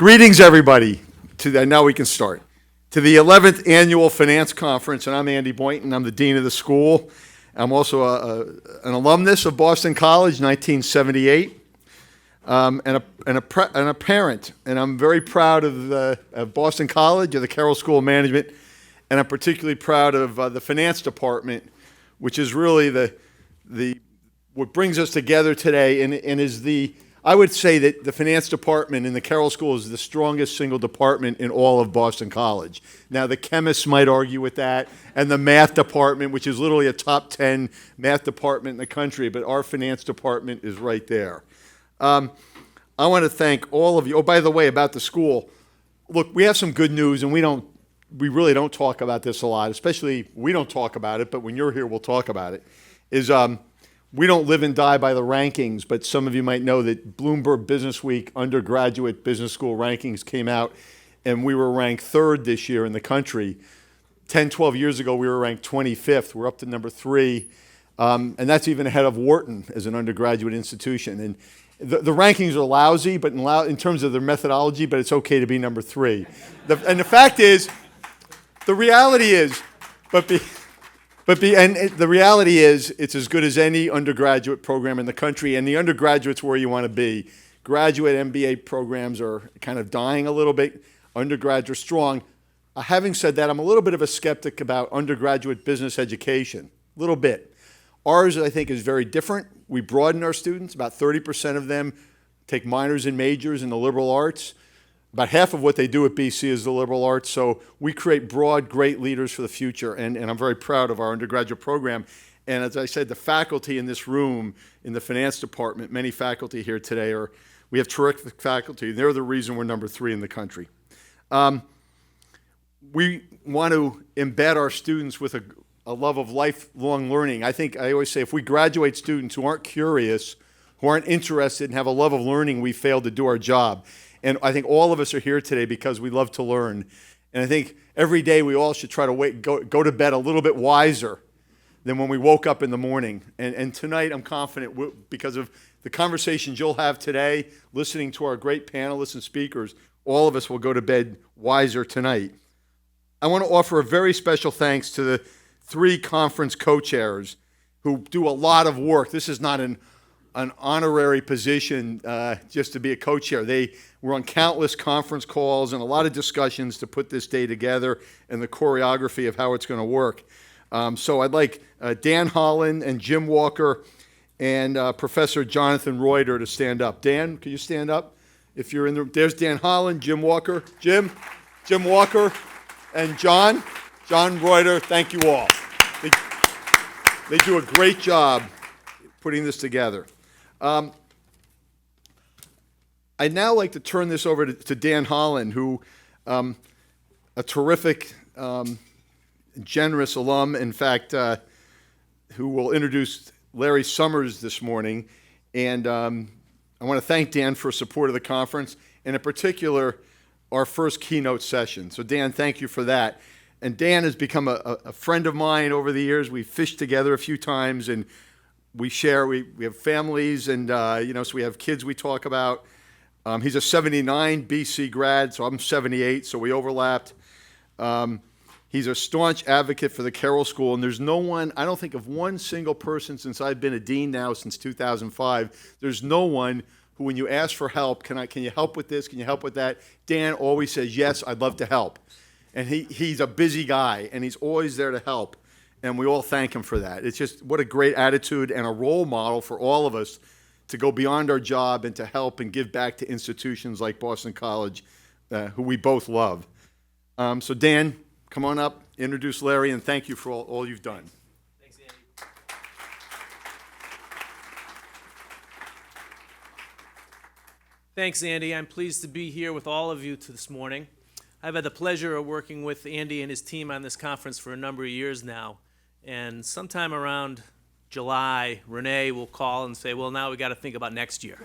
Greetings, everybody. Now we can start. To the 11th Annual Finance Conference, and I'm Andy Boynton. I'm the Dean of the school. I'm also an alumnus of Boston College, 1978, and a parent. And I'm very proud of Boston College, of the Carroll School of Management, and I'm particularly proud of the finance department, which is really what brings us together today, and is I would say that the finance department in the Carroll School is the strongest single department in all of Boston College. Now, the chemists might argue with that, and the math department, which is literally a top 10 math department in the country, but our finance department is right there. I want to thank all of you. Oh, by the way, about the school, look, we have some good news, and we really don't talk about this a lot, especially we don't talk about it, but when you're here, we'll talk about it, we don't live and die by the rankings, but some of you might know that Bloomberg Business Week undergraduate business school rankings came out, and we were ranked third this year in the country. 10, 12 years ago, we were ranked 25th. We're up to number 3, and that's even ahead of Wharton as an undergraduate institution. And the rankings are lousy, but in terms of their methodology, but it's okay to be number 3. And the fact is, the reality is, the reality is, it's as good as any undergraduate program in the country, and the undergraduate's where you want to be. Graduate MBA programs are kind of dying a little bit. Undergraduate strong. Having said that, I'm a little bit of a skeptic about undergraduate business education. A little bit. Ours, I think, is very different. We broaden our students. About 30% of them take minors and majors in the liberal arts. About half of what they do at BC is the liberal arts, so we create broad, great leaders for the future, and I'm very proud of our undergraduate program. And as I said, the faculty in this room, in the finance department, many faculty here today, we have terrific faculty. They're the reason we're number 3 in the country. We want to embed our students with a love of lifelong learning. I always say if we graduate students who aren't curious, who aren't interested and have a love of learning, we fail to do our job. And I think all of us are here today because we love to learn. And I think every day we all should try to go to bed a little bit wiser than when we woke up in the morning. And tonight I'm confident because of the conversations you'll have today, listening to our great panelists and speakers, all of us will go to bed wiser tonight. I want to offer a very special thanks to the 3 conference co-chairs who do a lot of work. This is not an honorary position just to be a co-chair. They were on countless conference calls and a lot of discussions to put this day together and the choreography of how it's going to work. So I'd like Dan Holland and Jim Walker and Professor Jonathan Reuter to stand up. Dan, can you stand up? If you're in the, there's Dan Holland, Jim Walker, Jim Walker, and John Reuter. Thank you all. They do a great job putting this together. I'd now like to turn this over to Dan Holland, who a terrific, generous alum, in fact, who will introduce Larry Summers this morning. And I want to thank Dan for support of the conference, and in particular, our first keynote session. So Dan, thank you for that. And Dan has become a friend of mine over the years. We've fished together a few times, and we share, we have families, and so we have kids we talk about. He's a 79 BC grad, so I'm 78, so we overlapped. He's a staunch advocate for the Carroll School, and there's no one, I don't think of one single person since I've been a dean now since 2005, there's no one who when you ask for help, can you help with this, can you help with that, Dan always says, yes, I'd love to help. And he's a busy guy, and he's always there to help. And we all thank him for that. It's just what a great attitude and a role model for all of us to go beyond our job and to help and give back to institutions like Boston College, who we both love. So Dan, come on up, introduce Larry, and thank you for all you've done. Thanks, Andy. Thanks, Andy. I'm pleased to be here with all of you this morning. I've had the pleasure of working with Andy and his team on this conference for a number of years now. And sometime around July, Renee will call and say, well, now we got to think about next year.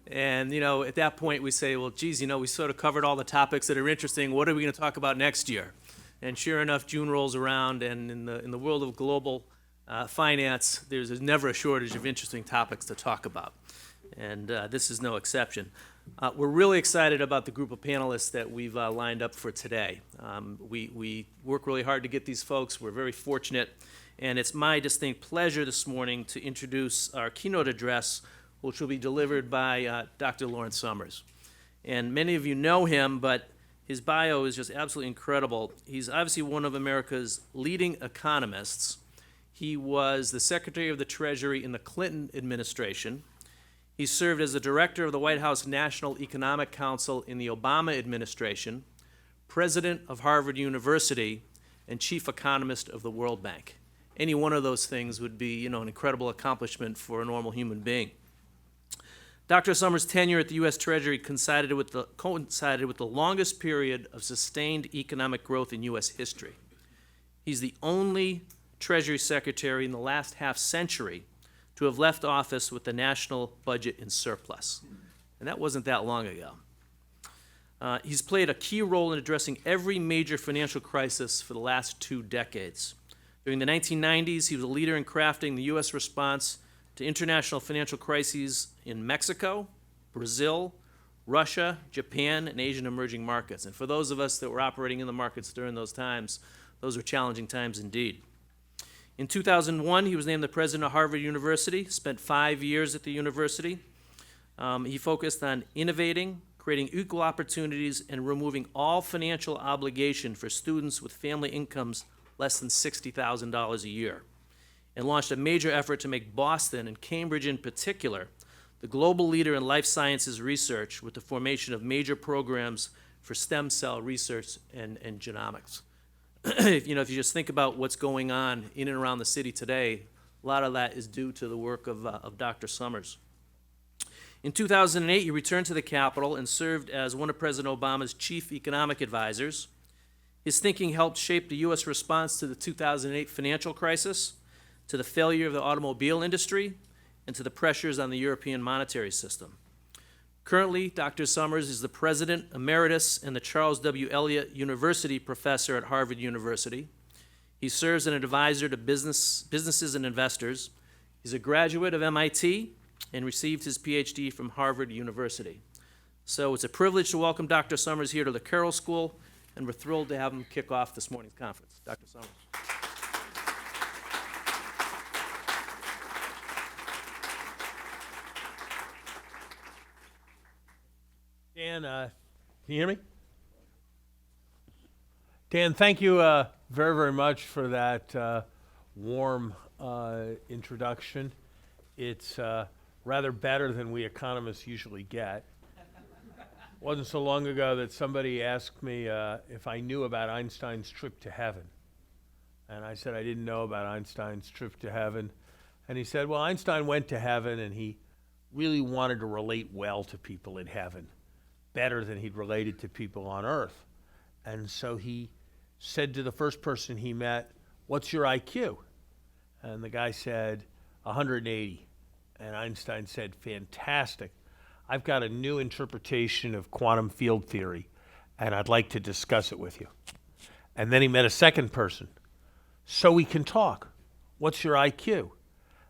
And, at that point we say, well, geez, we sort of covered all the topics that are interesting. What are we going to talk about next year? And sure enough, June rolls around, and in the world of global finance, there's never a shortage of interesting topics to talk about. And this is no exception. We're really excited about the group of panelists that we've lined up for today. We work really hard to get these folks. We're very fortunate. And it's my distinct pleasure this morning to introduce our keynote address, which will be delivered by Dr. Lawrence Summers. And many of you know him, but his bio is just absolutely incredible. He's obviously one of America's leading economists. He was the Secretary of the Treasury in the Clinton administration. He served as the director of the White House National Economic Council in the Obama administration, president of Harvard University, and chief economist of the World Bank. Any one of those things would be, an incredible accomplishment for a normal human being. Dr. Summers' tenure at the U.S. Treasury coincided with the longest period of sustained economic growth in U.S. history. He's the only Treasury Secretary in the last half century to have left office with the national budget in surplus. And that wasn't that long ago. He's played a key role in addressing every major financial crisis for the last 2 decades. During the 1990s, he was a leader in crafting the U.S. response to international financial crises in Mexico, Brazil, Russia, Japan, and Asian emerging markets. And for those of us that were operating in the markets during those times, those were challenging times indeed. In 2001, he was named the president of Harvard University, spent 5 years at the university. He focused on innovating, creating equal opportunities, and removing all financial obligation for students with family incomes less than $60,000 a year, and launched a major effort to make Boston, and Cambridge in particular, the global leader in life sciences research with the formation of major programs for stem cell research and genomics. If you just think about what's going on in and around the city today, a lot of that is due to the work of Dr. Summers. In 2008, he returned to the Capitol and served as one of President Obama's chief economic advisors. His thinking helped shape the U.S. response to the 2008 financial crisis, to the failure of the automobile industry, and to the pressures on the European monetary system. Currently, Dr. Summers is the president emeritus and the Charles W. Eliot University professor at Harvard University. He serves as an advisor to businesses and investors. He's a graduate of MIT and received his PhD from Harvard University. So it's a privilege to welcome Dr. Summers here to the Carroll School, and we're thrilled to have him kick off this morning's conference. Dr. Summers. Dan, can you hear me? Dan, thank you very, very much for that warm introduction. It's rather better than we economists usually get. Wasn't so long ago that somebody asked me if I knew about Einstein's trip to heaven. And I said I didn't know about Einstein's trip to heaven. And he said, well, Einstein went to heaven and he really wanted to relate well to people in heaven, better than he'd related to people on earth. And so he said to the first person he met, what's your IQ? And the guy said, 180. And Einstein said, fantastic. I've got a new interpretation of quantum field theory, and I'd like to discuss it with you. And then he met a second person. So we can talk. What's your IQ?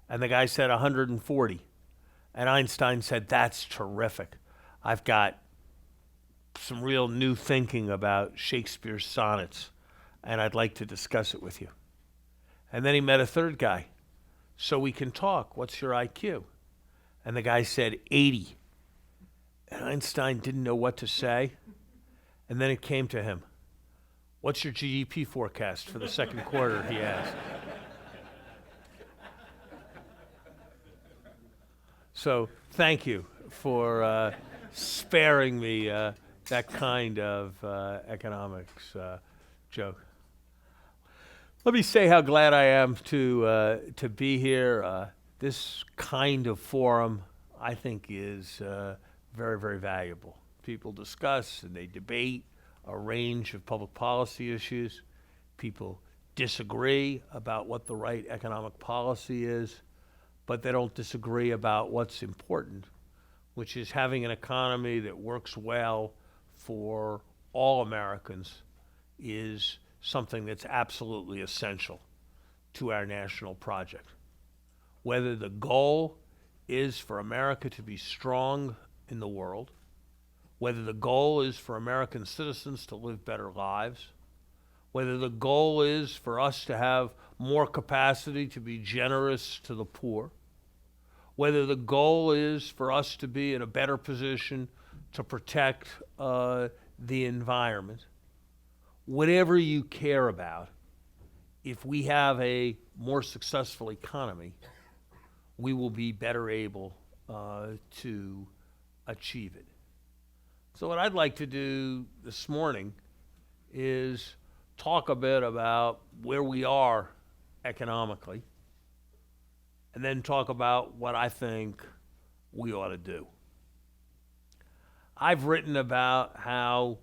And the guy said 140. And Einstein said, that's terrific. I've got some real new thinking about Shakespeare's sonnets, and I'd like to discuss it with you. And then he met a third guy. So we can talk. What's your IQ? And the guy said 80. And Einstein didn't know what to say. And then it came to him. What's your GDP forecast for the second quarter, he asked. So thank you for sparing me that kind of economics joke. Let me say how glad I am to be here. This kind of forum, I think, is very, very valuable. People discuss and they debate a range of public policy issues. People disagree about what the right economic policy is, but they don't disagree about what's important, which is having an economy that works well for all Americans is something that's absolutely essential to our national project. Whether the goal is for America to be strong in the world, whether the goal is for American citizens to live better lives, whether the goal is for us to have more capacity to be generous to the poor, whether the goal is for us to be in a better position to protect the environment, whatever you care about, if we have a more successful economy, we will be better able to achieve it. So what I'd like to do this morning is talk a bit about where we are economically, and then talk about what I think we ought to do. I've written about how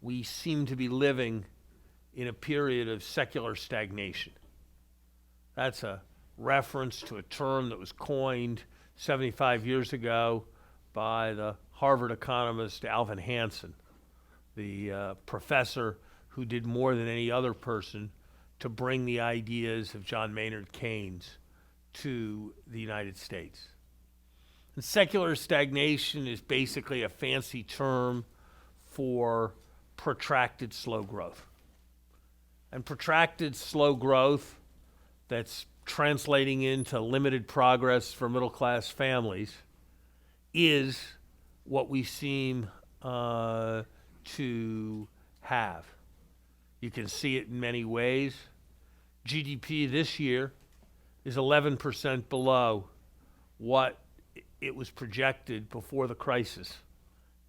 we seem to be living in a period of secular stagnation. That's a reference to a term that was coined 75 years ago by the Harvard economist Alvin Hansen, the professor who did more than any other person to bring the ideas of John Maynard Keynes to the United States. And secular stagnation is basically a fancy term for protracted slow growth. And protracted slow growth that's translating into limited progress for middle-class families is what we seem to have. You can see it in many ways. GDP this year is 11% below what it was projected before the crisis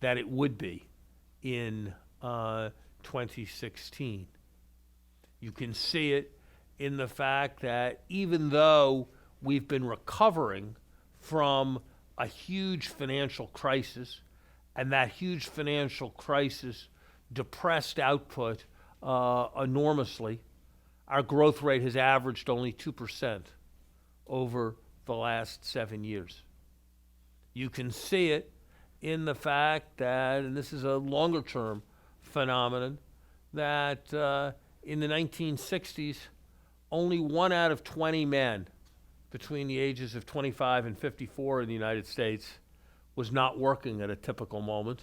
that it would be in 2016. You can see it in the fact that even though we've been recovering from a huge financial crisis, and that huge financial crisis depressed output enormously, our growth rate has averaged only 2% over the last 7 years. You can see it in the fact that, and this is a longer term phenomenon, that in the 1960s, only 1 out of 20 men between the ages of 25 and 54 in the United States was not working at a typical moment.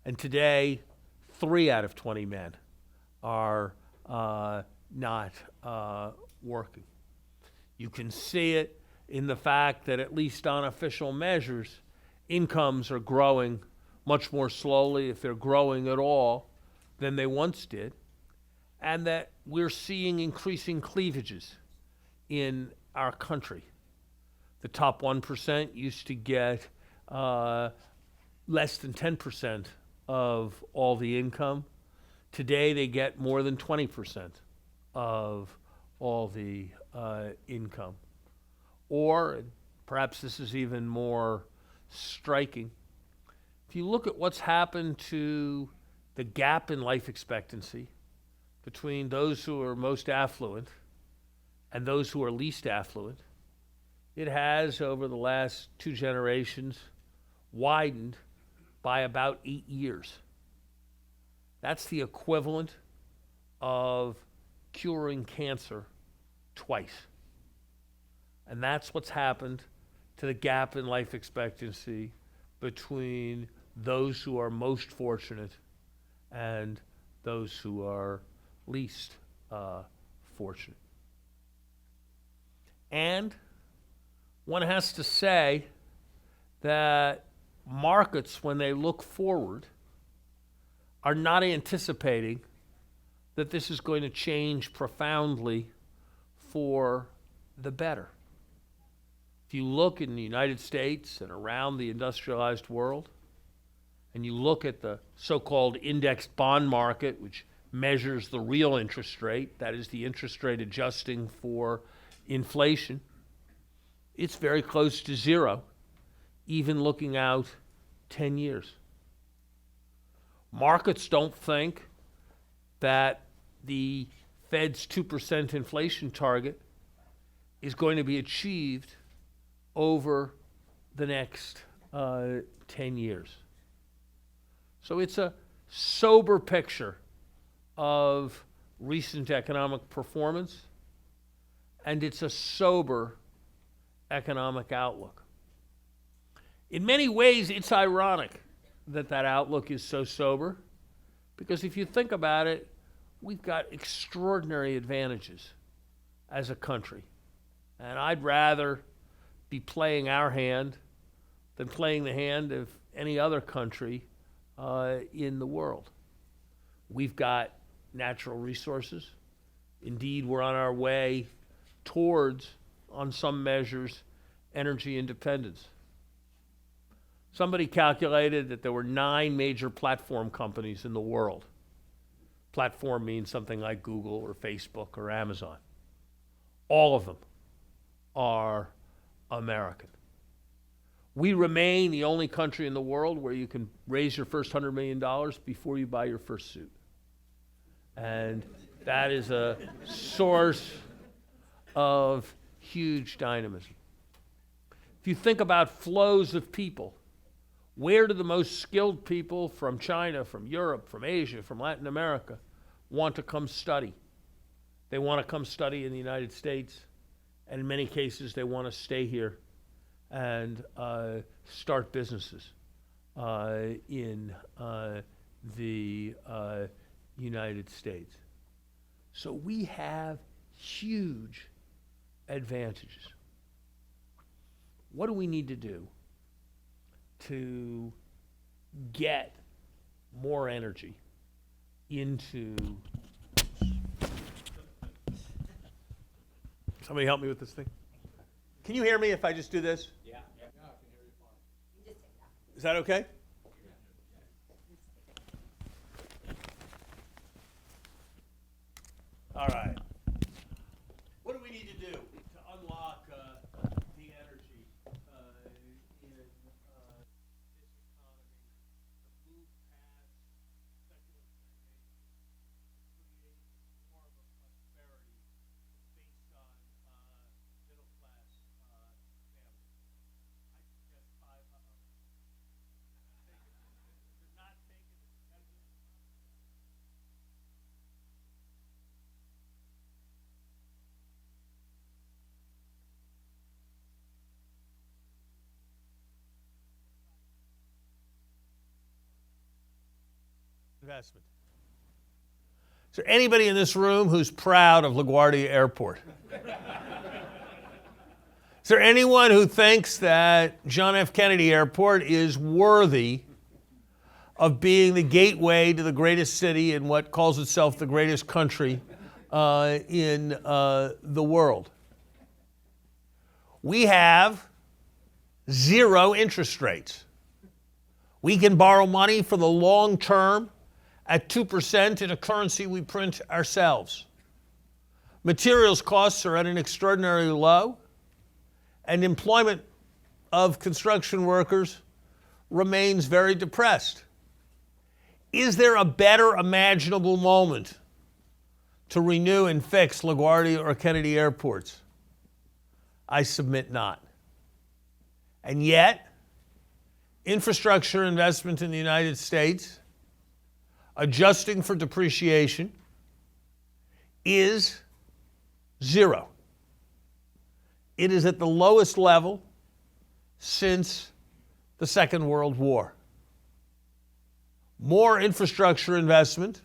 And today, 3 out of 20 men are not working. You can see it in the fact that, at least on official measures, incomes are growing much more slowly, if they're growing at all, than they once did, and that we're seeing increasing cleavages in our country. The top 1% used to get less than 10% of all the income. Today, they get more than 20% of all the income. Or, perhaps this is even more striking, if you look at what's happened to the gap in life expectancy between those who are most affluent and those who are least affluent, it has, over the last 2 generations, widened by about 8 years. That's the equivalent of curing cancer twice. And that's what's happened to the gap in life expectancy between those who are most fortunate and those who are least fortunate. And one has to say that markets, when they look forward, are not anticipating that this is going to change profoundly for the better. If you look in the United States and around the industrialized world, and you look at the so-called indexed bond market, which measures the real interest rate, that is the interest rate adjusting for inflation, it's very close to zero, even looking out 10 years. Markets don't think that the Fed's 2% inflation target is going to be achieved over the next 10 years. So it's a sober picture of recent economic performance, and it's a sober economic outlook. In many ways, it's ironic that that outlook is so sober? Because if you think about it, we've got extraordinary advantages as a country. And I'd rather be playing our hand than playing the hand of any other country in the world. We've got natural resources. Indeed, we're on our way towards, on some measures, energy independence. Somebody calculated that there were 9 major platform companies in the world. Platform means something like Google or Facebook or Amazon. All of them are American. We remain the only country in the world where you can raise your first $100 million before you buy your first suit. And that is a source of huge dynamism. If you think about flows of people, where do the most skilled people from China, from Europe, from Asia, from Latin America want to come study? They want to come study in the United States, and in many cases they want to stay here and start businesses in the United States. So we have huge advantages. What do we need to do to get more energy into... Somebody help me with this thing. Can you hear me if I just do this? Yeah. Yeah, I can hear you fine. Is that okay? All right. What do we need to do to unlock the energy in this economy, to move past secular stagnation, create more of a prosperity based on middle-class families? I suggest five. They're not taking it. Investment. Is there anybody in this room who's proud of LaGuardia Airport? Is there anyone who thinks that John F. Kennedy Airport is worthy of being the gateway to the greatest city in what calls itself the greatest country in the world? We have 0 interest rates. We can borrow money for the long term at 2% in a currency we print ourselves. Materials costs are at an extraordinarily low, and employment of construction workers remains very depressed. Is there a better imaginable moment to renew and fix LaGuardia or Kennedy airports? I submit not. And yet, infrastructure investment in the United States, adjusting for depreciation, is 0. It is at the lowest level since the Second World War. More infrastructure investment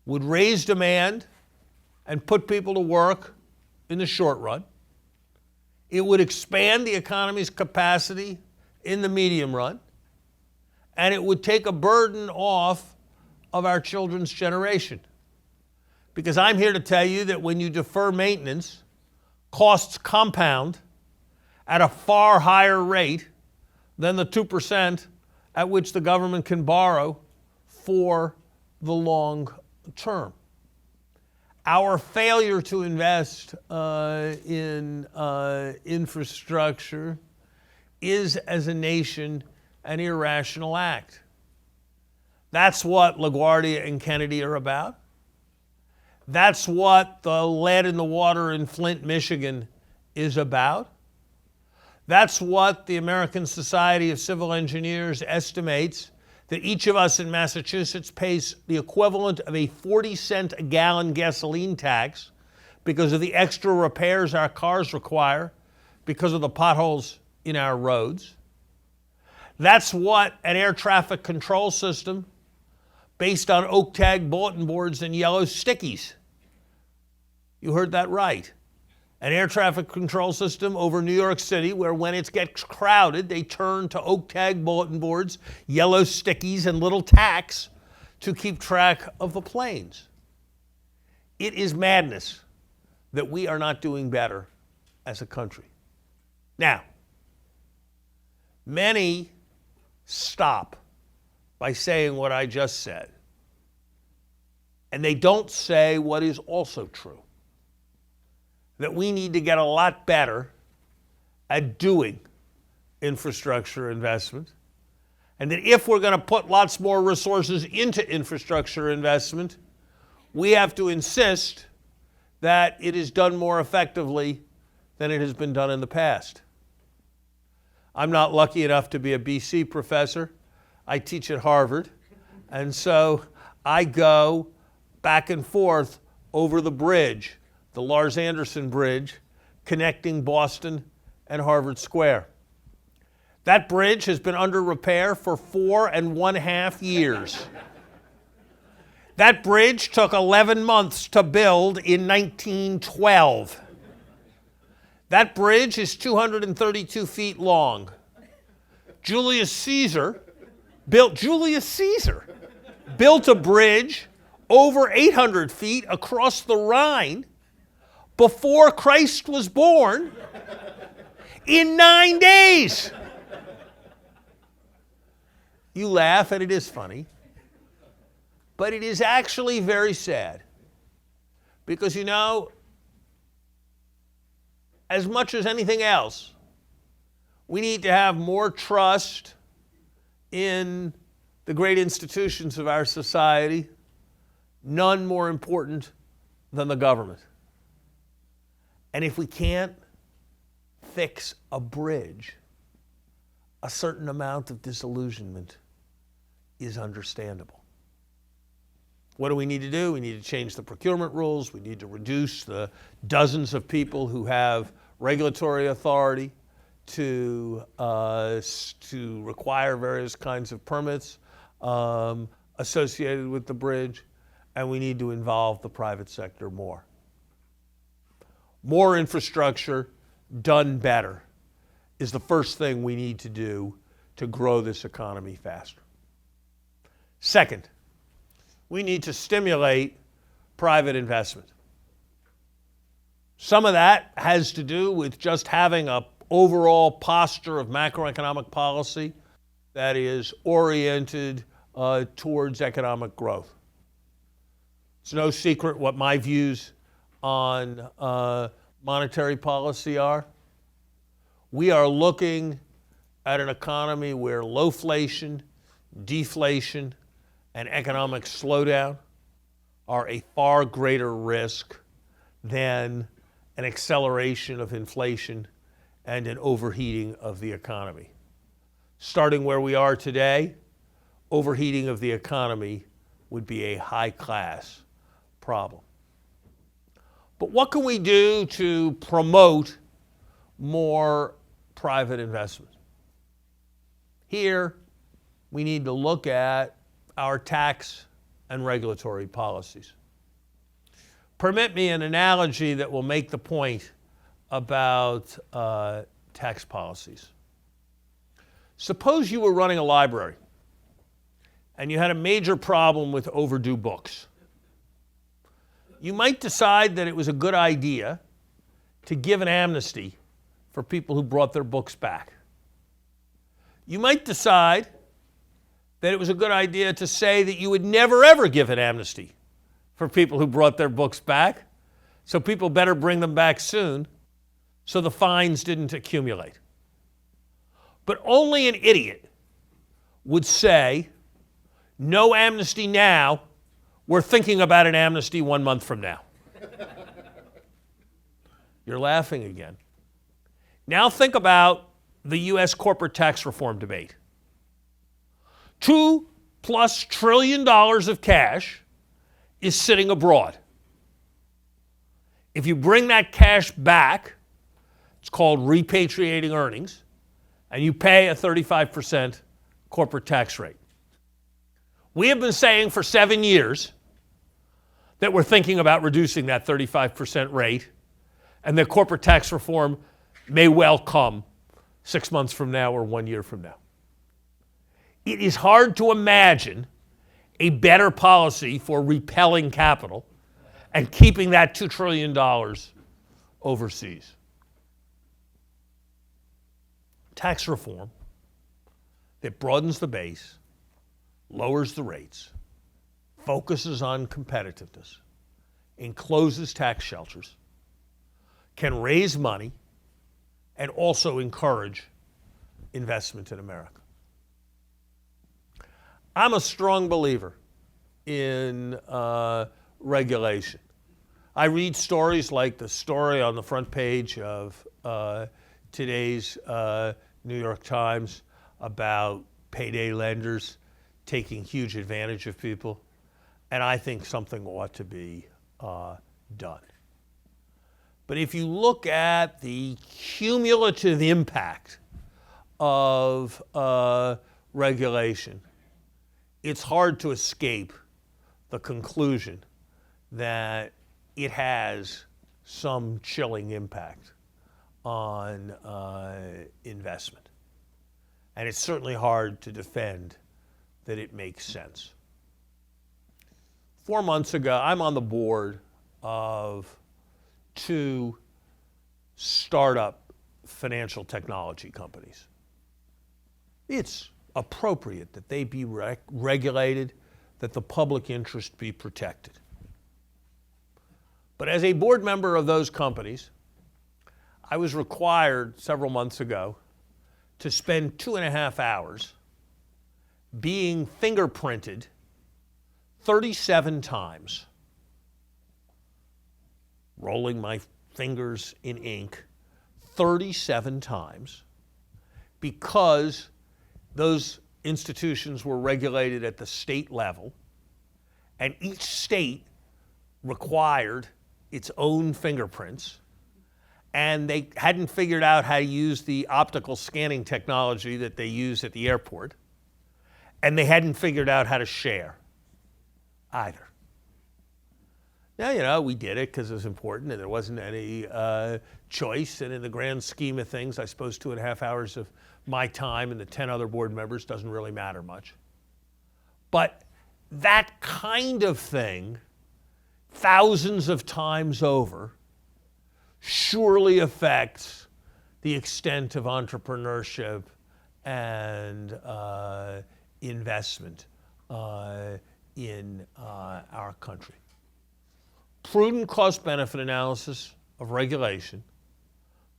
would raise demand and put people to work in the short run. It would expand the economy's capacity in the medium run, and it would take a burden off of our children's generation. Because I'm here to tell you that when you defer maintenance, costs compound at a far higher rate than the 2% at which the government can borrow for the long term. Our failure to invest in infrastructure is, as a nation, an irrational act. That's what LaGuardia and Kennedy are about. That's what the lead in the water in Flint, Michigan is about. That's what the American Society of Civil Engineers estimates that each of us in Massachusetts pays the equivalent of a 40-cent a gallon gasoline tax because of the extra repairs our cars require because of the potholes in our roads. That's what an air traffic control system based on oak tag bulletin boards and yellow stickies. You heard that right. An air traffic control system over New York City where when it gets crowded, they turn to oak tag bulletin boards, yellow stickies, and little tacks to keep track of the planes. It is madness that we are not doing better as a country. Now, many stop by saying what I just said, and they don't say what is also true, that we need to get a lot better at doing infrastructure investment, and that if we're going to put lots more resources into infrastructure investment, we have to insist that it is done more effectively than it has been done in the past. I'm not lucky enough to be a BC professor. I teach at Harvard, and so I go back and forth over the bridge, the Lars Anderson Bridge, connecting Boston and Harvard Square. That bridge has been under repair for 4.5 years. That bridge took 11 months to build in 1912. That bridge is 232 feet long. Julius Caesar built a bridge over 800 feet across the Rhine before Christ was born in 9 days. You laugh, and it is funny, but it is actually very sad because, you know, as much as anything else, we need to have more trust in the great institutions of our society, none more important than the government. And if we can't fix a bridge, a certain amount of disillusionment is understandable. What do we need to do? We need to change the procurement rules. We need to reduce the dozens of people who have regulatory authority to require various kinds of permits associated with the bridge, and we need to involve the private sector more. More infrastructure done better is the first thing we need to do to grow this economy faster. Second, we need to stimulate private investment. Some of that has to do with just having an overall posture of macroeconomic policy that is oriented towards economic growth. It's no secret what my views on monetary policy are. We are looking at an economy where lowflation, deflation, and economic slowdown are a far greater risk than an acceleration of inflation and an overheating of the economy. Starting where we are today, overheating of the economy would be a high-class problem. But what can we do to promote more private investment? Here, we need to look at our tax and regulatory policies. Permit me an analogy that will make the point about tax policies. Suppose you were running a library and you had a major problem with overdue books. You might decide that it was a good idea to give an amnesty for people who brought their books back. You might decide that it was a good idea to say that you would never ever give an amnesty for people who brought their books back, so people better bring them back soon so the fines didn't accumulate. But only an idiot would say, no amnesty now, we're thinking about an amnesty 1 month from now. You're laughing again. Now think about the U.S. corporate tax reform debate. $2+ trillion of cash is sitting abroad. If you bring that cash back, it's called repatriating earnings, and you pay a 35% corporate tax rate. We have been saying for 7 years that we're thinking about reducing that 35% rate, and that corporate tax reform may well come 6 months from now or 1 year from now. It is hard to imagine a better policy for repelling capital and keeping that $2 trillion overseas. Tax reform that broadens the base, lowers the rates, focuses on competitiveness, encloses tax shelters, can raise money, and also encourage investment in America. I'm a strong believer in regulation. I read stories like the story on the front page of today's New York Times about payday lenders taking huge advantage of people, and I think something ought to be done. But if you look at the cumulative impact of regulation, it's hard to escape the conclusion that it has some chilling impact on investment. And it's certainly hard to defend that it makes sense. 4 months ago, I'm on the board of 2 startup financial technology companies. It's appropriate that they be regulated, that the public interest be protected. But as a board member of those companies, I was required several months ago to spend 2.5 hours being fingerprinted 37 times, rolling my fingers in ink 37 times, because those institutions were regulated at the state level, and each state required its own fingerprints, and they hadn't figured out how to use the optical scanning technology that they use at the airport, and they hadn't figured out how to share either. Now, we did it because it was important and there wasn't any choice, and in the grand scheme of things, I suppose 2.5 hours of my time and the 10 other board members doesn't really matter much. But that kind of thing, thousands of times over, surely affects the extent of entrepreneurship and investment in our country. Prudent cost-benefit analysis of regulation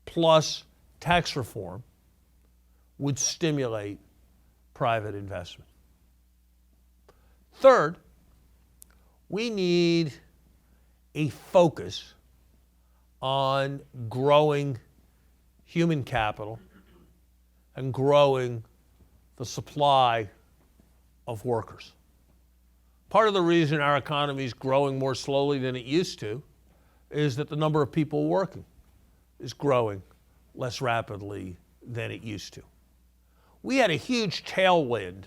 plus tax reform would stimulate private investment. Third, we need a focus on growing human capital and growing the supply of workers. Part of the reason our economy is growing more slowly than it used to is that the number of people working is growing less rapidly than it used to. We had a huge tailwind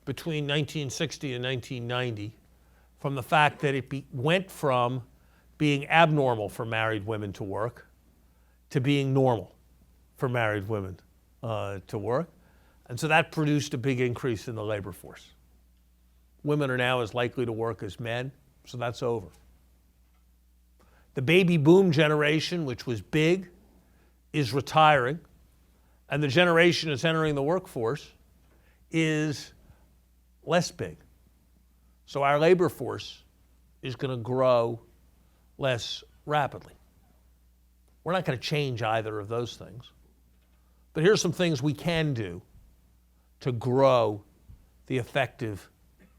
between 1960 and 1990 from the fact that it went from being abnormal for married women to work to being normal for married women to work. And so that produced a big increase in the labor force. Women are now as likely to work as men, so that's over. The baby boom generation, which was big, is retiring, and the generation that's entering the workforce is less big. So our labor force is going to grow less rapidly. We're not going to change either of those things. But here's some things we can do to grow the effective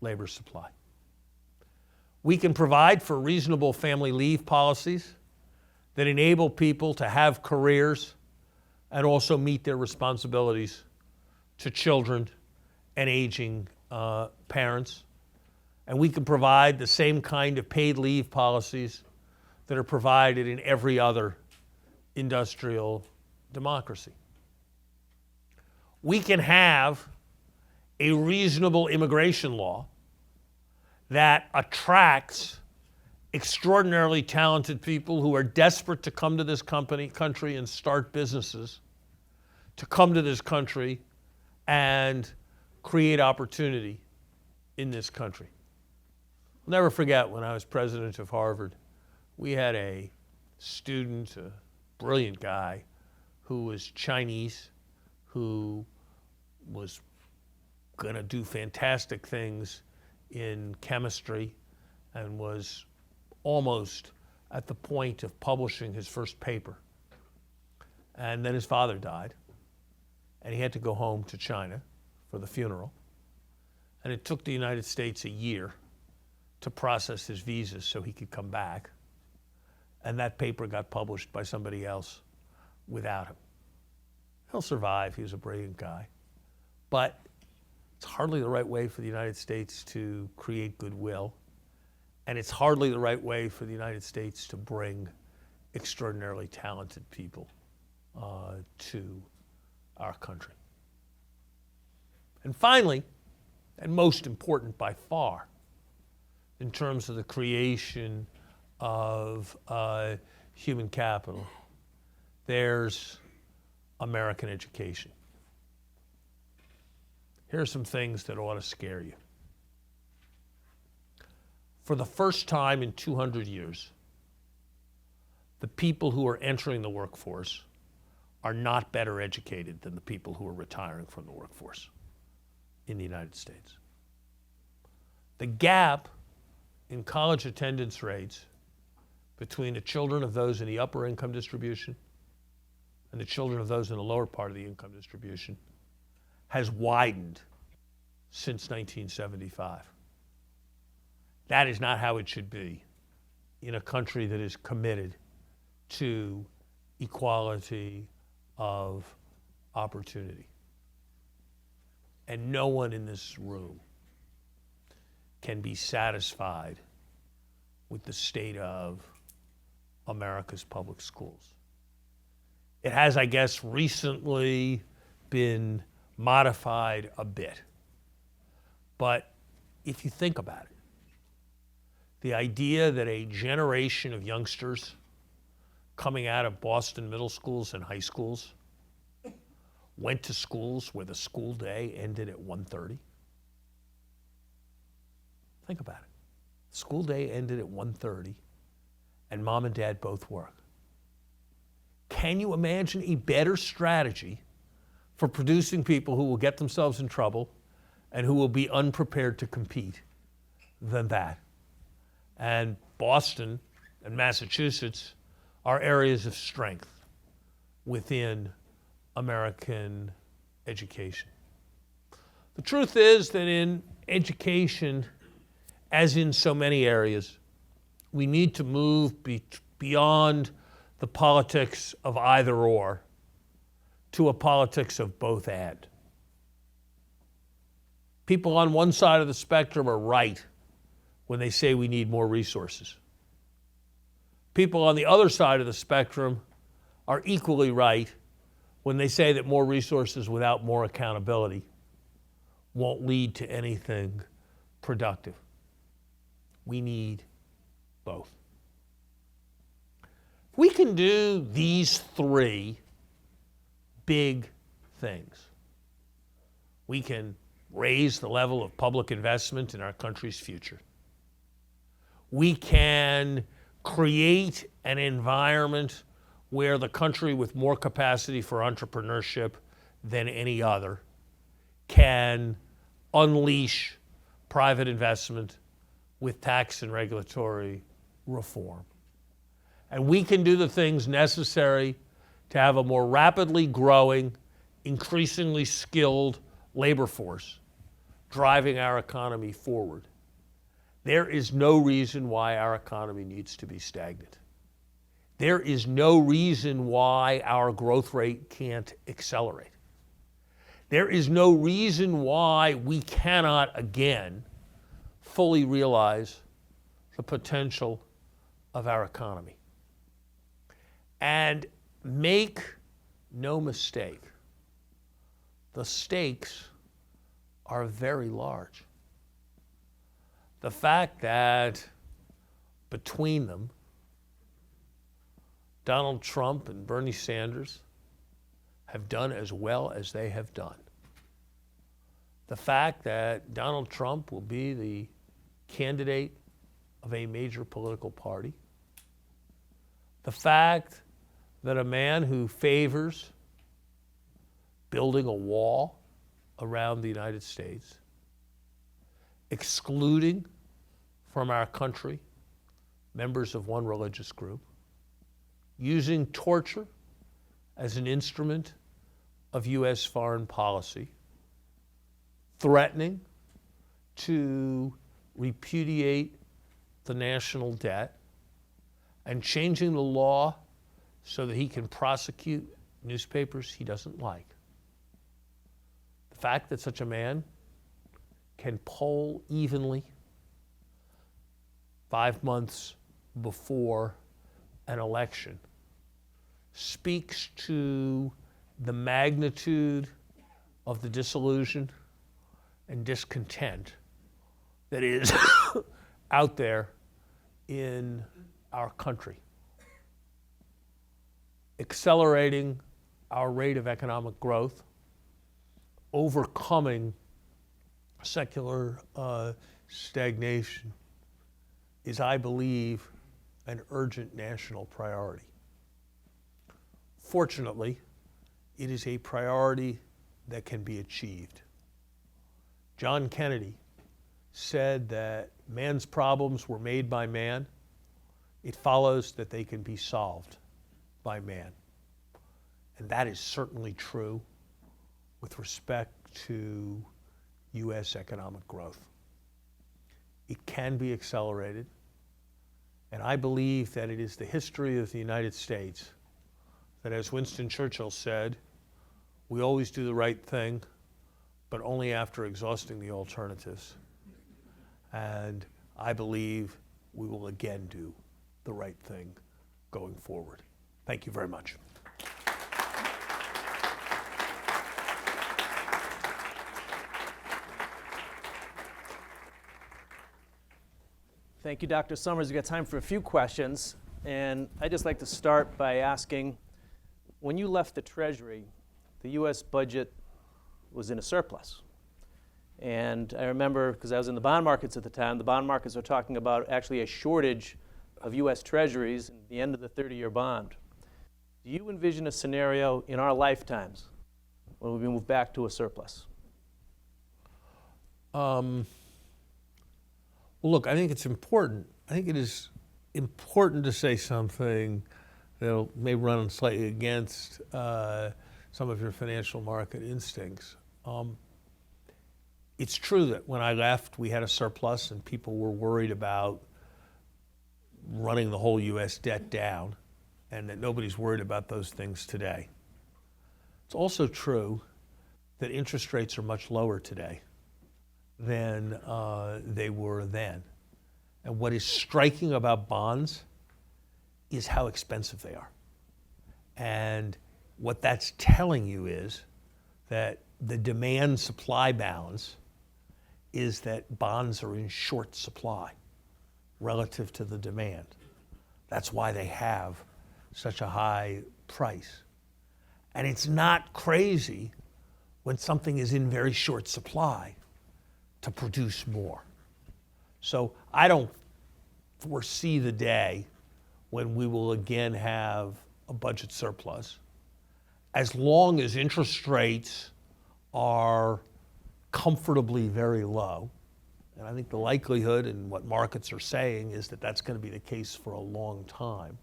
labor supply. We can provide for reasonable family leave policies that enable people to have careers and also meet their responsibilities to children and aging parents. And we can provide the same kind of paid leave policies that are provided in every other industrial democracy. We can have a reasonable immigration law that attracts extraordinarily talented people who are desperate to come to this country and start businesses, to come to this country and create opportunity in this country. I'll never forget when I was president of Harvard, we had a student, a brilliant guy, who was Chinese, who was going to do fantastic things in chemistry and was almost at the point of publishing his first paper. And then his father died, and he had to go home to China for the funeral. And it took the United States a year to process his visa so he could come back. And that paper got published by somebody else without him. He'll survive. He was a brilliant guy. But it's hardly the right way for the United States to create goodwill. And it's hardly the right way for the United States to bring extraordinarily talented people to our country. And finally, and most important by far, in terms of the creation of human capital, there's American education. Here are some things that ought to scare you. For the first time in 200 years, the people who are entering the workforce are not better educated than the people who are retiring from the workforce in the United States. The gap in college attendance rates between the children of those in the upper income distribution and the children of those in the lower part of the income distribution has widened since 1975. That is not how it should be in a country that is committed to equality of opportunity. And no one in this room can be satisfied with the state of America's public schools. It has, I guess, recently been modified a bit. But if you think about it, the idea that a generation of youngsters coming out of Boston middle schools and high schools went to schools where the school day ended at 1:30. Think about it. School day ended at 1:30 and mom and dad both work. Can you imagine a better strategy for producing people who will get themselves in trouble and who will be unprepared to compete than that? And Boston and Massachusetts are areas of strength within American education. The truth is that in education, as in so many areas, we need to move beyond the politics of either or to a politics of both and. People on one side of the spectrum are right when they say we need more resources. People on the other side of the spectrum are equally right when they say that more resources without more accountability won't lead to anything productive. We need both. We can do these three big things. We can raise the level of public investment in our country's future. We can create an environment where the country with more capacity for entrepreneurship than any other can unleash private investment with tax and regulatory reform. And we can do the things necessary to have a more rapidly growing, increasingly skilled labor force driving our economy forward. There is no reason why our economy needs to be stagnant. There is no reason why our growth rate can't accelerate. There is no reason why we cannot again fully realize the potential of our economy. And make no mistake, the stakes are very large. The fact that between them, Donald Trump and Bernie Sanders have done as well as they have done. The fact that Donald Trump will be the candidate of a major political party. The fact that a man who favors building a wall around the United States, excluding from our country members of one religious group, using torture as an instrument of U.S. foreign policy, threatening to repudiate the national debt, and changing the law so that he can prosecute newspapers he doesn't like. The fact that such a man can poll evenly 5 months before an election speaks to the magnitude of the disillusion and discontent that is out there in our country. Accelerating our rate of economic growth, overcoming secular stagnation is, I believe, an urgent national priority. Fortunately, it is a priority that can be achieved. John Kennedy said that man's problems were made by man. It follows that they can be solved by man. And that is certainly true with respect to U.S. economic growth. It can be accelerated, and I believe that it is the history of the United States that, as Winston Churchill said, we always do the right thing, but only after exhausting the alternatives. And I believe we will again do the right thing going forward. Thank you very much. Thank you, Dr. Summers. We've got time for a few questions. And I'd just like to start by asking, when you left the Treasury, the U.S. budget was in a surplus. And I remember, because I was in the bond markets at the time, the bond markets are talking about actually a shortage of U.S. Treasuries at the end of the 30-year bond. Do you envision a scenario in our lifetimes when we move back to a surplus? Well, look, I think it's important. I think it is important to say something that may run slightly against some of your financial market instincts. It's true that when I left, we had a surplus and people were worried about running the whole U.S. debt down, and that nobody's worried about those things today. It's also true that interest rates are much lower today than they were then. And what is striking about bonds is how expensive they are. And what that's telling you is that the demand-supply balance is that bonds are in short supply relative to the demand. That's why they have such a high price. And it's not crazy when something is in very short supply to produce more. So I don't foresee the day when we will again have a budget surplus. As long as interest rates are comfortably very low, and I think the likelihood and what markets are saying is that that's going to be the case for a long time.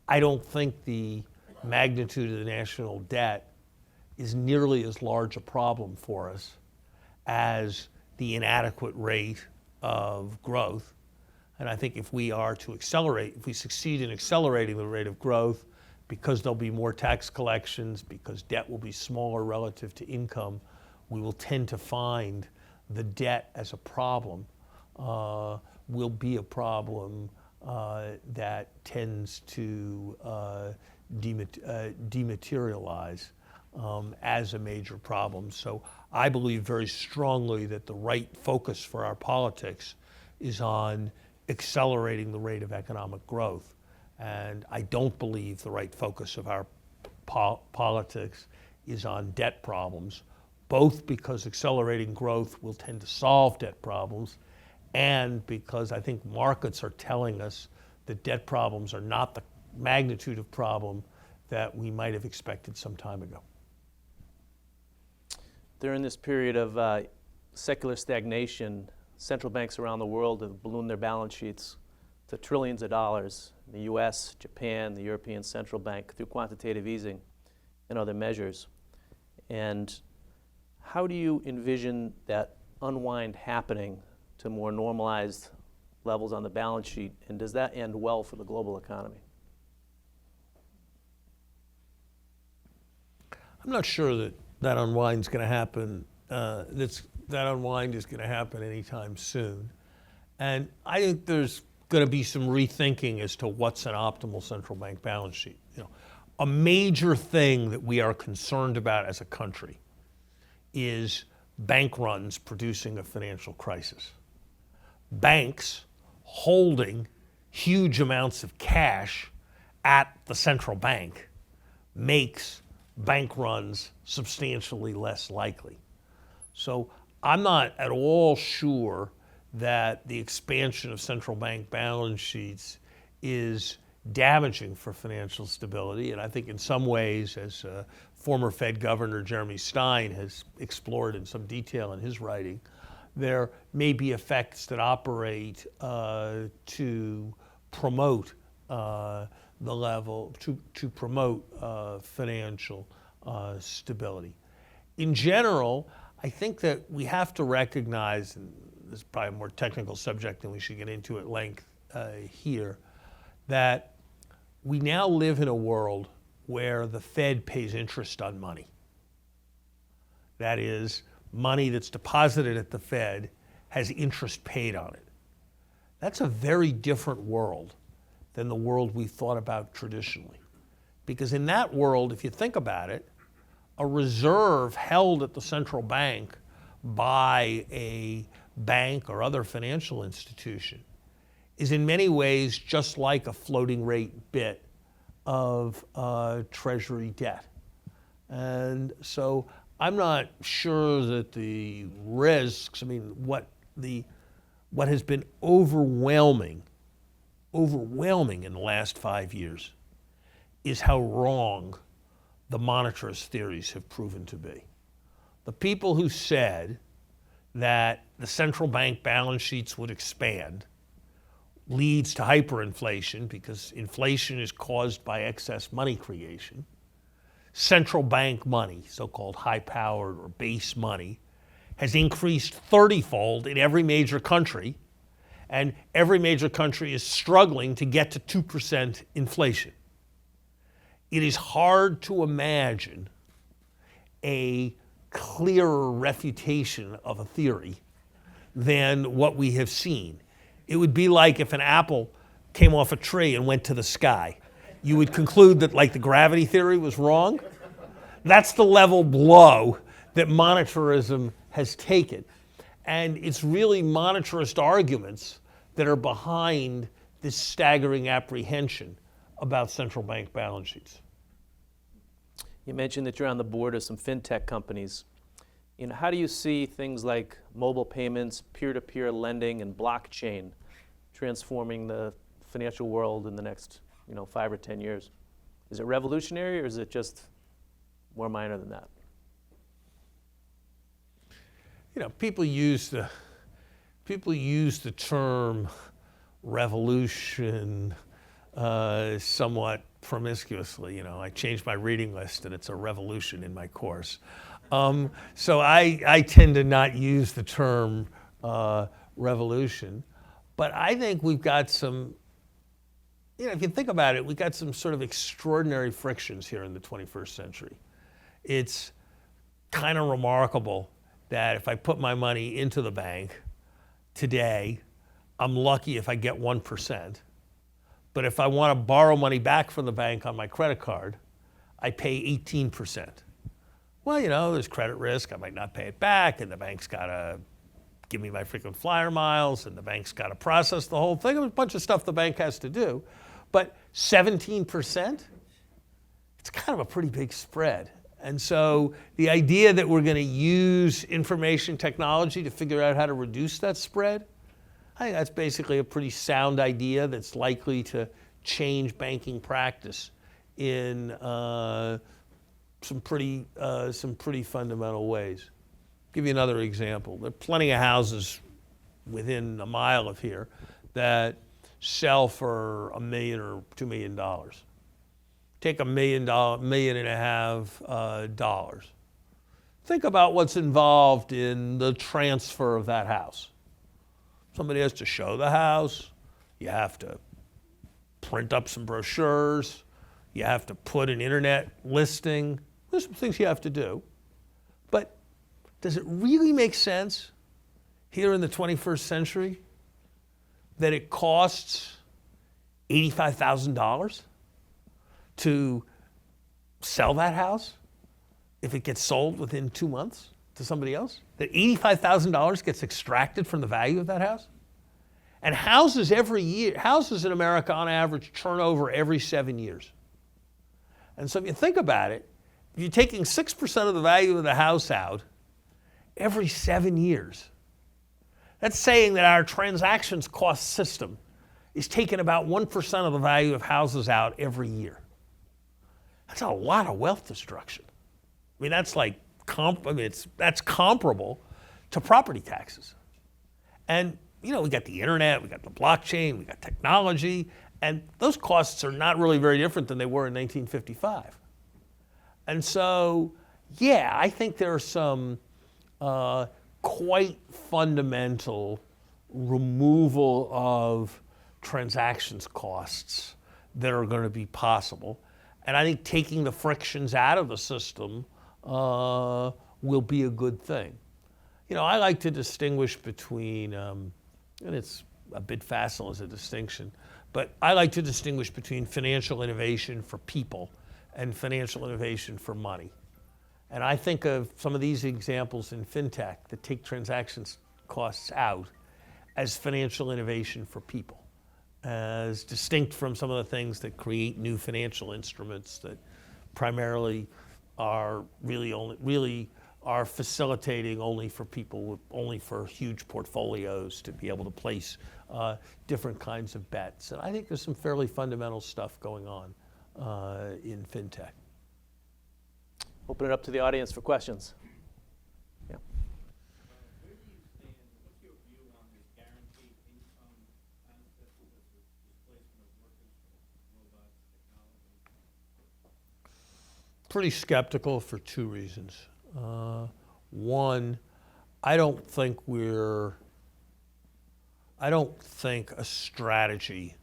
I don't think the magnitude of the national debt is nearly as large a problem for us as the inadequate rate of growth. And I think if we are to accelerate, if we succeed in accelerating the rate of growth, because there'll be more tax collections, because debt will be smaller relative to income, we will tend to find the debt as a problem will be a problem that tends to dematerialize as a major problem. So I believe very strongly that the right focus for our politics is on accelerating the rate of economic growth. And I don't believe the right focus of our politics is on debt problems, both because accelerating growth will tend to solve debt problems, and because I think markets are telling us that debt problems are not the magnitude of problem that we might have expected some time ago. During this period of secular stagnation, central banks around the world have ballooned their balance sheets to trillions of dollars. The US, Japan, the European Central Bank, through quantitative easing and other measures. And how do you envision that unwind happening to more normalized levels on the balance sheet, and does that end well for the global economy? I'm not sure that that unwind is going to happen. That unwind is going to happen anytime soon, and I think there's going to be some rethinking as to what's an optimal central bank balance sheet. A major thing that we are concerned about as a country is bank runs producing a financial crisis. Banks holding huge amounts of cash at the central bank makes bank runs substantially less likely. So I'm not at all sure that the expansion of central bank balance sheets is damaging for financial stability. And I think in some ways, as former Fed Governor Jeremy Stein has explored in some detail in his writing, there may be effects that operate to promote the level, to promote financial stability. In general, I think that we have to recognize, and this is probably a more technical subject than we should get into at length here, that we now live in a world where the Fed pays interest on money. That is, money that's deposited at the Fed has interest paid on it. That's a very different world than the world we thought about traditionally. Because in that world, if you think about it, a reserve held at the central bank by a bank or other financial institution is in many ways just like a floating rate bit of treasury debt. And so I'm not sure that the risks, what has been overwhelming in the last 5 years is how wrong the monetarist theories have proven to be. The people who said that the central bank balance sheets would expand leads to hyperinflation because inflation is caused by excess money creation. Central bank money, so-called high-powered or base money, has increased 30-fold in every major country, and every major country is struggling to get to 2% inflation. It is hard to imagine a clearer refutation of a theory than what we have seen. It would be like if an apple came off a tree and went to the sky. You would conclude that the gravity theory was wrong. That's the level below that monetarism has taken. And it's really monetarist arguments that are behind this staggering apprehension about central bank balance sheets. You mentioned that you're on the board of some fintech companies. How do you see things like mobile payments, peer-to-peer lending, and blockchain transforming the financial world in the next 5 or 10 years? Is it revolutionary, or is it just more minor than that? People use the term revolution somewhat promiscuously. I changed my reading list, and it's a revolution in my course. So I tend to not use the term revolution, but I think we've got some, if you think about it, we've got some sort of extraordinary frictions here in the 21st century. It's kind of remarkable that if I put my money into the bank today, I'm lucky if I get 1%. But if I want to borrow money back from the bank on my credit card, I pay 18%. Well, there's credit risk. I might not pay it back, and the bank's got to give me my frequent flyer miles, and the bank's got to process the whole thing. There's a bunch of stuff the bank has to do. But 17%, it's kind of a pretty big spread. And so the idea that we're going to use information technology to figure out how to reduce that spread, I think that's basically a pretty sound idea that's likely to change banking practice in some pretty fundamental ways. Give you another example. There are plenty of houses within a mile of here that sell for $1 million or $2 million. Take $1 million, $1.5 million dollars. Think about what's involved in the transfer of that house. Somebody has to show the house. You have to print up some brochures. You have to put an internet listing. There's some things you have to do. But does it really make sense here in the 21st century that it costs $85,000 to sell that house if it gets sold within 2 months to somebody else? That $85,000 gets extracted from the value of that house? And houses in America on average turn over every 7 years. And so if you think about it, if you're taking 6% of the value of the house out every 7 years, that's saying that our transactions cost system is taking about 1% of the value of houses out every year. That's a lot of wealth destruction. I mean, that's that's comparable to property taxes. And we got the internet, we got the blockchain, we got technology, and those costs are not really very different than they were in 1955. And so, yeah, I think there are some quite fundamental removal of transactions costs that are going to be possible. And I think taking the frictions out of the system will be a good thing. I like to distinguish between, and it's a bit facile as a distinction, but I like to distinguish between financial innovation for people and financial innovation for money. And I think of some of these examples in fintech that take transactions costs out as financial innovation for people, as distinct from some of the things that create new financial instruments that primarily are really are facilitating only for people, only for huge portfolios to be able to place different kinds of bets. And I think there's some fairly fundamental stuff going on in fintech. Open it up to the audience for questions. Yeah. Where do you stand, what's your view on this guaranteed income concept with the displacement of workers for robots, technology? Pretty skeptical for two reasons. One, I don't think a strategy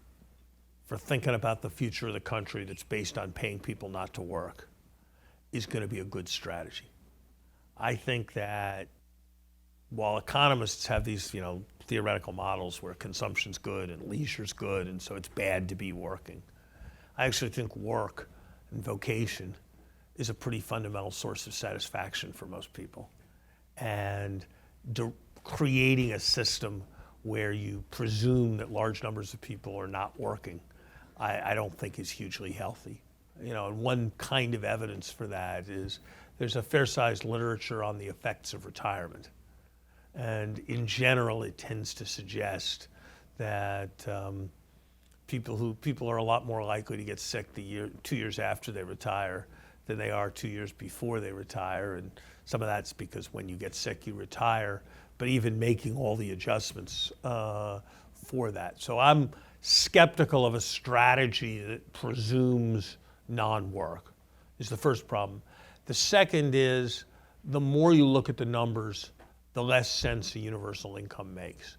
for thinking about the future of the country that's based on paying people not to work is going to be a good strategy. I think that while economists have these, theoretical models where consumption's good and leisure's good, and so it's bad to be working, I actually think work and vocation is a pretty fundamental source of satisfaction for most people. And creating a system where you presume that large numbers of people are not working, I don't think is hugely healthy. And one kind of evidence for that is there's a fair-sized literature on the effects of retirement. And in general, it tends to suggest that people are a lot more likely to get sick 2 years after they retire than they are 2 years before they retire. And some of that's because when you get sick, you retire, but even making all the adjustments for that. So I'm skeptical of a strategy that presumes non-work is the first problem. The second is the more you look at the numbers, the less sense a universal income makes.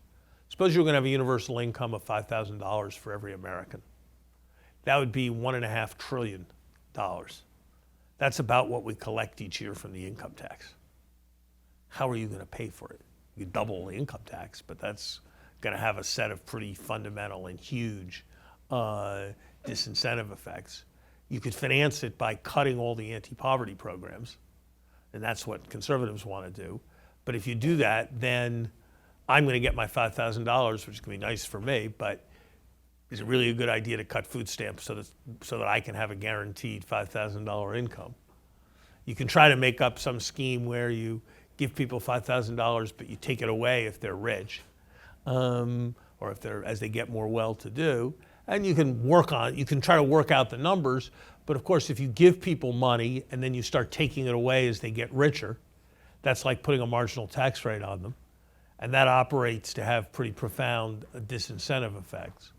Suppose you're going to have a universal income of $5,000 for every American. That would be $1.5 trillion. That's about what we collect each year from the income tax. How are you going to pay for it? You double the income tax, but that's going to have a set of pretty fundamental and huge disincentive effects. You could finance it by cutting all the anti-poverty programs and that's what conservatives want to do. But if you do that, then I'm going to get my $5,000, which is going to be nice for me, but is it really a good idea to cut food stamps so that I can have a guaranteed $5,000 income? You can try to make up some scheme where you give people $5,000, but you take it away if they're rich, or if they're, as they get more well-to-do. And you can try to work out the numbers, but of course, if you give people money and then you start taking it away as they get richer, that's like putting a marginal tax rate on them. And that operates to have pretty profound disincentive effects.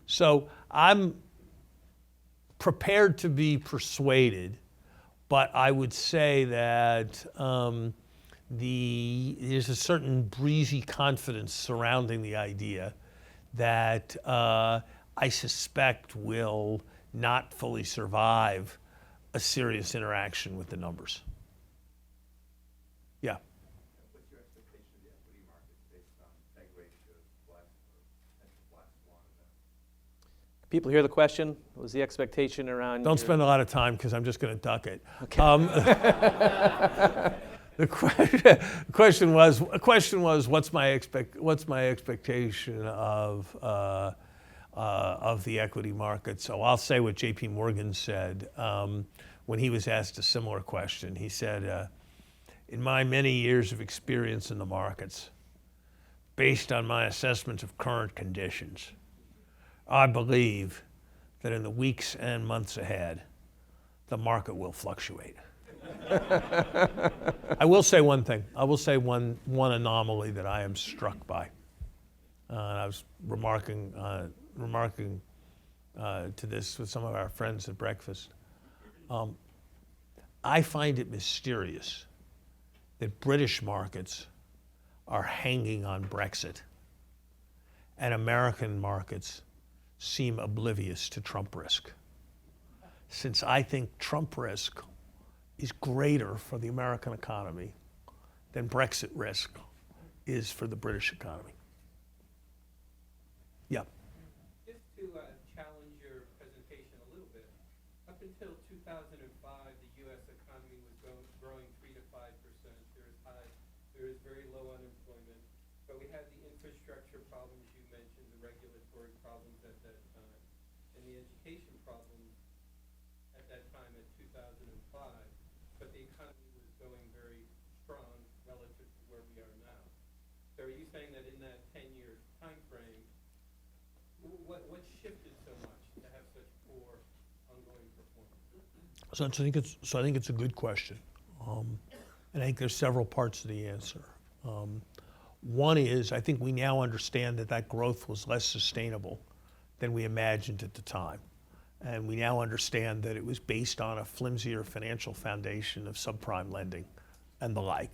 So I'm prepared to be persuaded, but I would say that there's a certain breezy confidence surrounding the idea that I suspect will not fully survive a serious interaction with the numbers. Yeah. What's your expectation of the equity market based on PEG ratios, black swan events? People hear the question. What was the expectation around? Don't spend a lot of time because I'm just going to duck it. Okay. The question was what's my expectation of the equity market? So I'll say what J.P. Morgan said when he was asked a similar question. He said, in my many years of experience in the markets, based on my assessment of current conditions, I believe that in the weeks and months ahead, the market will fluctuate. I will say one thing. I will say one anomaly that I am struck by. And I was remarking to this with some of our friends at breakfast. I find it mysterious that British markets are hanging on Brexit, and American markets seem oblivious to Trump risk. Since I think Trump risk is greater for the American economy than Brexit risk is for the British economy. Yeah. Just to challenge your presentation a little bit, up until 2005, the U.S. economy was growing 3 to 5%. There is very low unemployment, but we had the infrastructure problems you mentioned, the regulatory problems at that time, and the education problems at that time in 2005. But the economy was going very strong relative to where we are now. So are you saying that in that 10-year time frame, what shifted so much to have such poor ongoing performance? So I think it's a good question. And I think there's several parts to the answer. One is, I think we now understand that growth was less sustainable than we imagined at the time. And we now understand that it was based on a flimsier financial foundation of subprime lending and the like.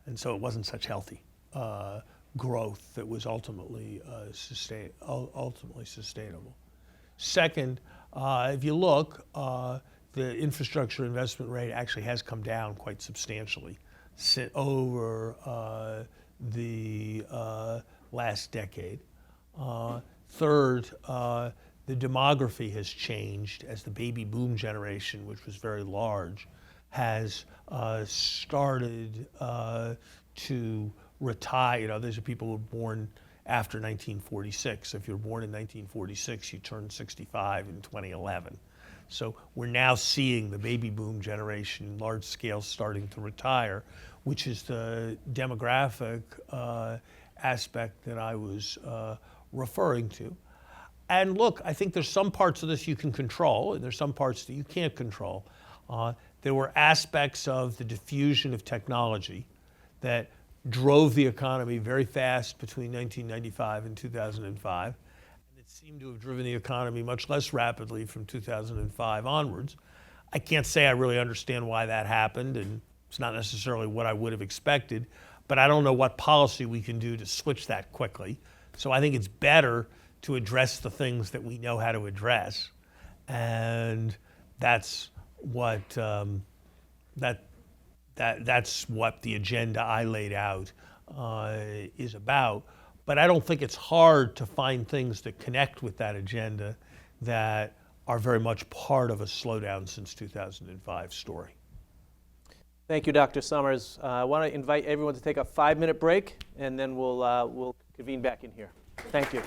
And so it wasn't such healthy growth that was ultimately sustainable. Second, if you look, the infrastructure investment rate actually has come down quite substantially over the last decade. Third, the demography has changed as the baby boom generation, which was very large, has started to retire. These are people who were born after 1946. If you're born in 1946, you turn 65 in 2011. So we're now seeing the baby boom generation, large scale, starting to retire, which is the demographic aspect that I was referring to. And look, I think there's some parts of this you can control, and there's some parts that you can't control. There were aspects of the diffusion of technology that drove the economy very fast between 1995 and 2005. And it seemed to have driven the economy much less rapidly from 2005 onwards. I can't say I really understand why that happened, and it's not necessarily what I would have expected, but I don't know what policy we can do to switch that quickly. So I think it's better to address the things that we know how to address, and that's what that's what the agenda I laid out is about. But I don't think it's hard to find things that connect with that agenda that are very much part of a slowdown since 2005 story. Thank you, Dr. Summers. I want to invite everyone to take a 5-minute break, and then we'll convene back in here. Thank you.